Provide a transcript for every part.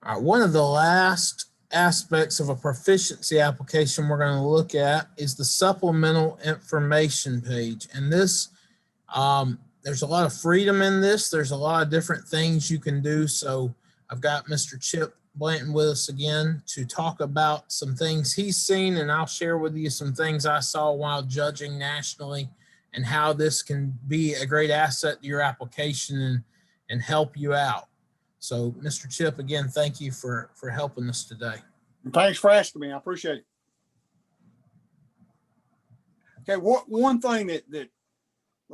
All right, one of the last aspects of a proficiency application we're going to look at is the supplemental information page. And this, there's a lot of freedom in this. There's a lot of different things you can do. So I've got Mr. Chip Blanton with us again to talk about some things he's seen, and I'll share with you some things I saw while judging nationally and how this can be a great asset to your application and help you out. So, Mr. Chip, again, thank you for helping us today. Thanks for asking me. I appreciate it. Okay, one thing that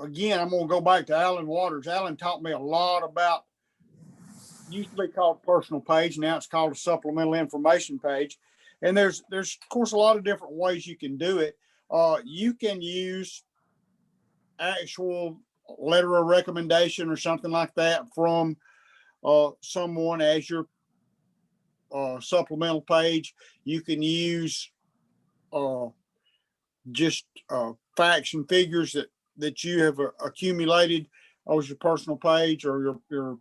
again, I'm going to go back to Alan Waters. Alan taught me a lot about, used to be called personal page. Now it's called a supplemental information page. And there's of course a lot of different ways you can do it. You can use actual letter of recommendation or something like that from someone as your supplemental page. You can use just facts and figures that you have accumulated as your personal page or your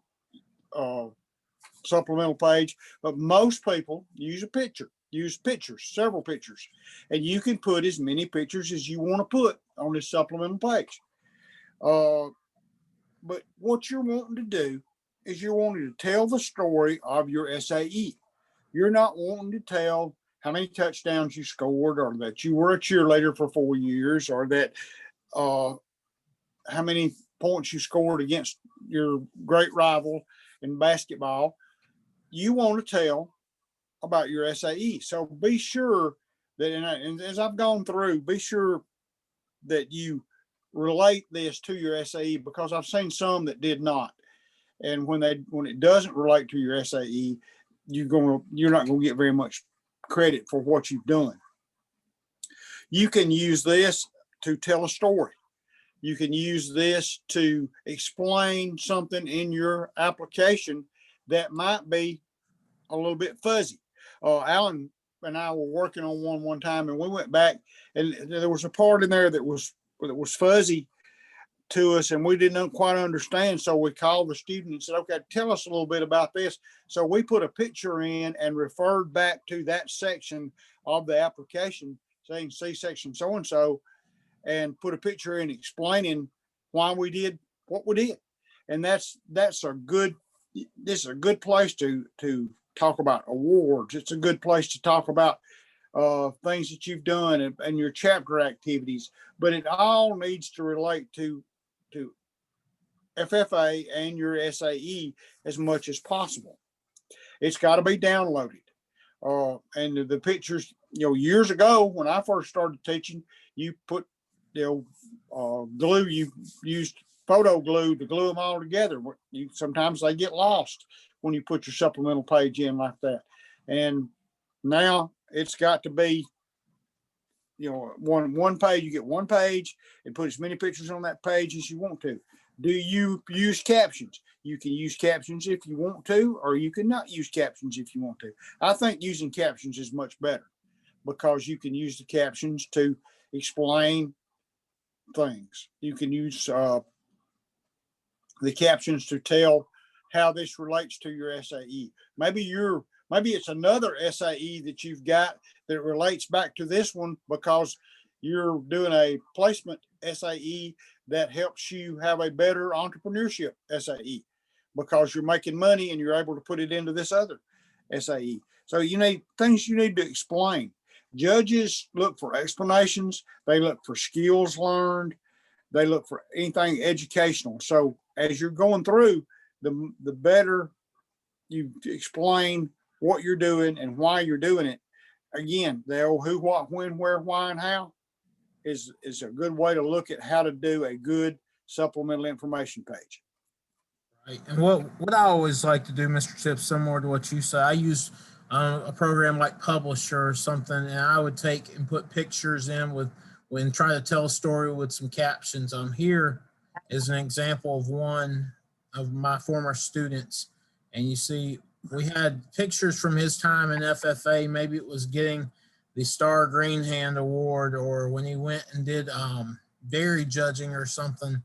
supplemental page. But most people use a picture, use pictures, several pictures, and you can put as many pictures as you want to put on this supplemental page. But what you're wanting to do is you're wanting to tell the story of your SAE. You're not wanting to tell how many touchdowns you scored, or that you were a cheerleader for 4 years, or that how many points you scored against your great rival in basketball. You want to tell about your SAE. So be sure that, and as I've gone through, be sure that you relate this to your SAE, because I've seen some that did not. And when it doesn't relate to your SAE, you're not going to get very much credit for what you've done. You can use this to tell a story. You can use this to explain something in your application that might be a little bit fuzzy. Alan and I were working on one time, and we went back, and there was a part in there that was fuzzy to us, and we didn't quite understand. So we called the student and said, okay, tell us a little bit about this. So we put a picture in and referred back to that section of the application, saying see section so-and-so, and put a picture in explaining why we did what we did. And this is a good place to talk about awards. It's a good place to talk about things that you've done and your chapter activities, but it all needs to relate to FFA and your SAE as much as possible. It's got to be downloaded. And the pictures, years ago when I first started teaching, you put, glue, you used photo glue to glue them all together. Sometimes they get lost when you put your supplemental page in like that. And now it's got to be, one page. You get one page and put as many pictures on that page as you want to. Do you use captions? You can use captions if you want to, or you can not use captions if you want to. I think using captions is much better, because you can use the captions to explain things. You can use the captions to tell how this relates to your SAE. Maybe it's another SAE that you've got that relates back to this one, because you're doing a placement SAE that helps you have a better entrepreneurship SAE, because you're making money and you're able to put it into this other SAE. So you need things you need to explain. Judges look for explanations. They look for skills learned. They look for anything educational. So as you're going through, the better you explain what you're doing and why you're doing it. Again, the old who, what, when, where, why, and how is a good way to look at how to do a good supplemental information page. Right. And what I always like to do, Mr. Chip, similar to what you say, I use a program like Publisher or something, and I would take and put pictures in and try to tell a story with some captions. Here is an example of one of my former students, and you see we had pictures from his time in FFA. Maybe it was getting the Star Green Hand Award, or when he went and did dairy judging or something.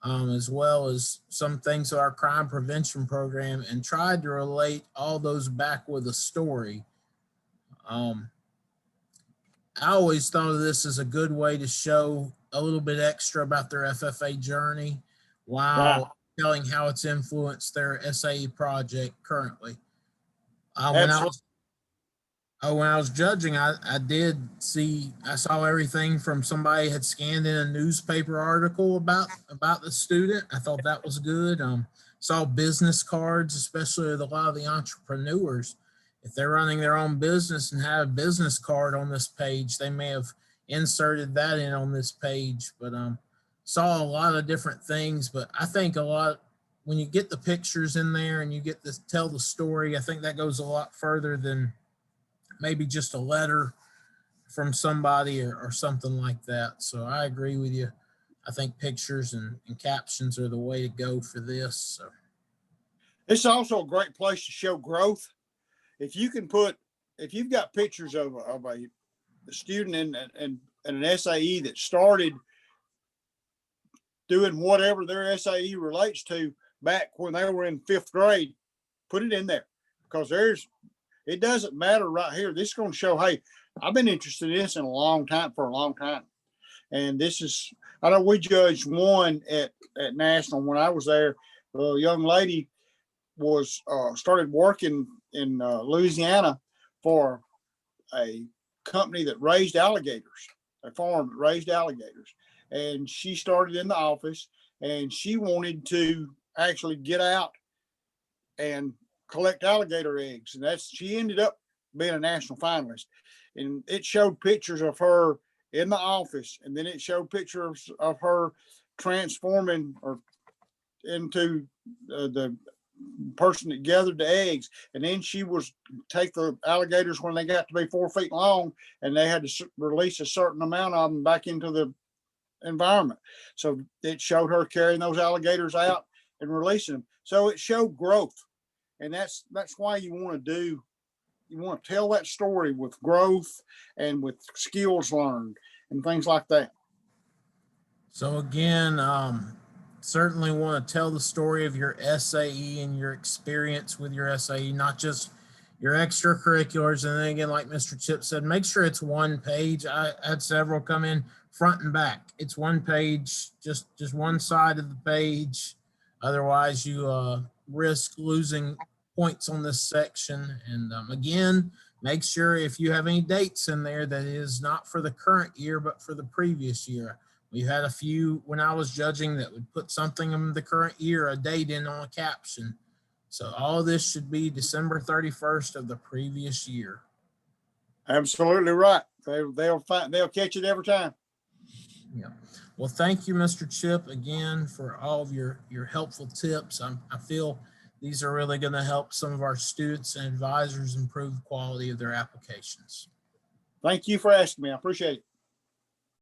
as well as some things of our crime prevention program, and tried to relate all those back with a story. Um, I always thought of this as a good way to show a little bit extra about their FFA journey Right. while telling how it's influenced their SAE project currently. Uh, when I Absolutely. was when I was judging, I saw everything from somebody had scanned in a newspaper article about the student. I thought that was good. Saw business cards, especially with a lot of the entrepreneurs. If they're running their own business and have a business card on this page, they may have inserted that in on this page. But saw a lot of different things. But I think a lot when you get the pictures in there and you get to tell the story, I think that goes a lot further than maybe just a letter from somebody or something like that. So I agree with you. I think pictures and captions are the way to go for this. So. It's also a great place to show growth. If you can if you've got pictures of a student and an SAE that started doing whatever their SAE relates to back when they were in 5th grade, put it in there, because it doesn't matter right here. This is going to show, hey, I've been interested in this for a long time. And this is, I know we judged one at National when I was there. A young lady was started working in Louisiana for a company that raised alligators, a farm that raised alligators. And she started in the office, and she wanted to actually get out and collect alligator eggs. And she ended up being a national finalist. And it showed pictures of her in the office, and then it showed pictures of her transforming or into the person that gathered the eggs. And then she was take the alligators when they got to be 4 feet long, and they had to release a certain amount of them back into the environment. So it showed her carrying those alligators out and releasing them. So it showed growth. And that's why you want to tell that story with growth and with skills learned and things like that. So again, certainly want to tell the story of your SAE and your experience with your SAE, not just your extracurriculars. And then again, like Mr. Chip said, make sure it's one page. I had several come in front and back. It's one page, just one side of the page. Otherwise, you risk losing points on this section. And again, make sure if you have any dates in there that is not for the current year, but for the previous year. We had a few when I was judging that would put something in the current year, a date in on a caption. So all this should be December 31st of the previous year. Absolutely right. They'll catch it every time. Yeah. Well, thank you, Mr. Chip, again for all of your helpful tips. I feel these are really going to help some of our students and advisors improve the quality of their applications. Thank you for asking me. I appreciate it.